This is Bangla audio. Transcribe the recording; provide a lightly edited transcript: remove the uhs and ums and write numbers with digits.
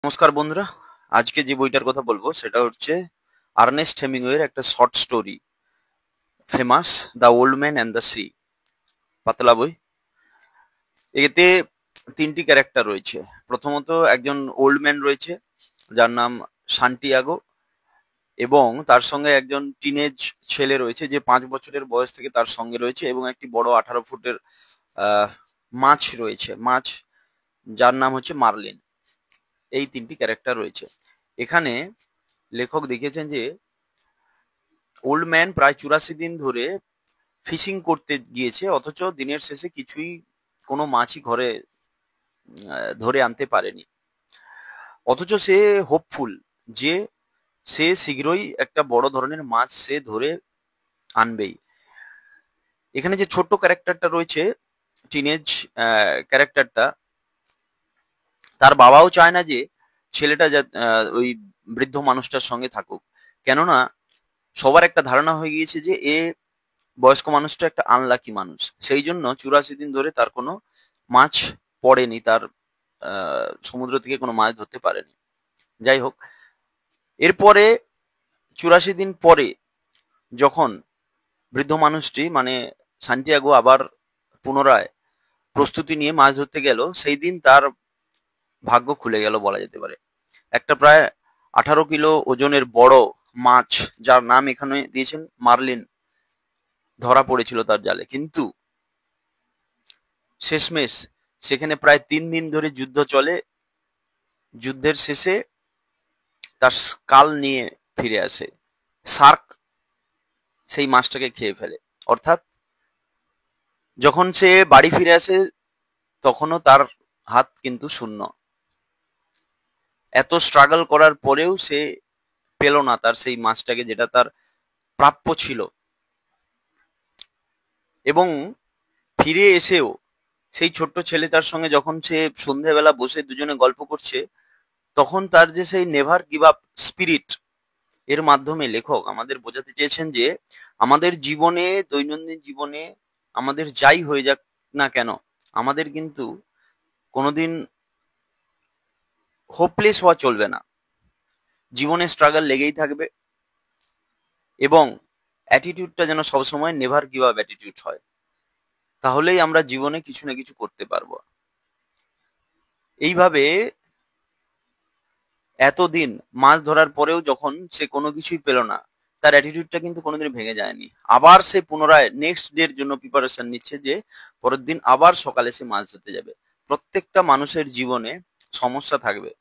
নমস্কার বন্ধুরা, আজকে যে বইটার কথা বলবো সেটা হচ্ছে আর্নেস্ট হেমিংওয়ের একটা short story, famous the old man and the sea. পাতলা বই। এতে তিনটি ক্যারেক্টার রয়েছে। প্রথমত একজন ওল্ড ম্যান রয়েছে যার নাম সান্টিয়াগো, এবং তার সঙ্গে একজন টিনেজ ছেলে রয়েছে যে 5 বছরের বয়স থেকে তার সঙ্গে রয়েছে, এবং একটি বড় 18 ফুটের আহ, মাছ রয়েছে, মাছ যার নাম হচ্ছে মার্লিন। এই তিনটি ক্যারেক্টার রয়েছে এখানে। লেখক দেখেছেন যে ওল্ড ম্যান প্রায় 84 দিন ধরে ফিশিং করতে গিয়েছে, অথচ দিনের শেষে কোনো মাছই ঘরে ধরে আনতে পারেনি। অথচ সে হোপফুল যে সে শীঘ্রই একটা বড় ধরনের মাছ সে ধরে আনবেই। এখানে যে ছোট্ট ক্যারেক্টারটা রয়েছে, টিনেজ ক্যারেক্টারটা, তার বাবাও চায় না যে ছেলেটা ওই বৃদ্ধ মানুষটার সঙ্গে থাকুক। কেননা সবার একটা ধারণা হয়ে গিয়েছে যে বয়স্ক মানুষটা একটা আনলাকি মানুষ, সেই জন্য 84 দিন ধরে তার কোনো মাছ পড়েনি, তার সমুদ্র থেকে কোনো মাছ ধরতে পারেনি। যাই হোক, এরপরে 84 দিন পরে যখন বৃদ্ধ মানুষটি মানে সান্টিয়াগো আবার পুনরায় প্রস্তুতি নিয়ে মাছ ধরতে গেল, সেই দিন তার ভাগ্য খুলে গেল বলা যেতে পারে। একটা প্রায় 18 কিলো ওজনের বড় মাছ, যার নাম এখানে দিয়েছেন মার্লিন, ধরা পড়েছিল তার জালে। কিন্তু শেষমেশ সেখানে প্রায় 3 দিন ধরে যুদ্ধ চলে। যুদ্ধের শেষে তার স্কাল নিয়ে ফিরে আসে। শার্ক সেই মাছটাকে খেয়ে ফেলে। অর্থাৎ যখন সে বাড়ি ফিরে আসে তখনও তার হাত কিন্তু শূন্য। এত স্ট্রাগল করার পরেও সে পেল না তার সেই মাছটাকে, যেটা তার প্রাপ্য ছিল। এবং ফিরে এসেও সেই ছোট্ট ছেলেটার সঙ্গে যখন সে সন্ধেবেলা বসে দুজনে গল্প করছে, তখন তার যে সেই নেভার গিভ আপ স্পিরিট, এর মাধ্যমে লেখক আমাদের বোঝাতে চেয়েছেন যে আমাদের জীবনে, দৈনন্দিন জীবনে আমাদের যাই হয়ে যাক না কেন, আমাদের কিন্তু কোনোদিন হোপলেস হওয়া চলবে না। জীবনে স্ট্রাগল লেগেই থাকবে, এবং অ্যাটিটিউডটা যেন সবসময় নেভার গিভ আপ অ্যাটিটিউড হয়। তাহলেই আমরা জীবনে কিছু না কিছু করতে পারবো। এইভাবে এতদিন মাছ ধরার পরেও যখন সে কোনো কিছুই পেল না, তার অ্যাটিটিউডটা কিন্তু কোনোদিন ভেঙে যায়নি। আবার সে পুনরায় নেক্সট ডে এর জন্য প্রিপারেশন নিচ্ছে যে পরের দিন আবার সকালে সে মাছ ধরতে যাবে। প্রত্যেকটা মানুষের জীবনে সমস্যা থাকবে,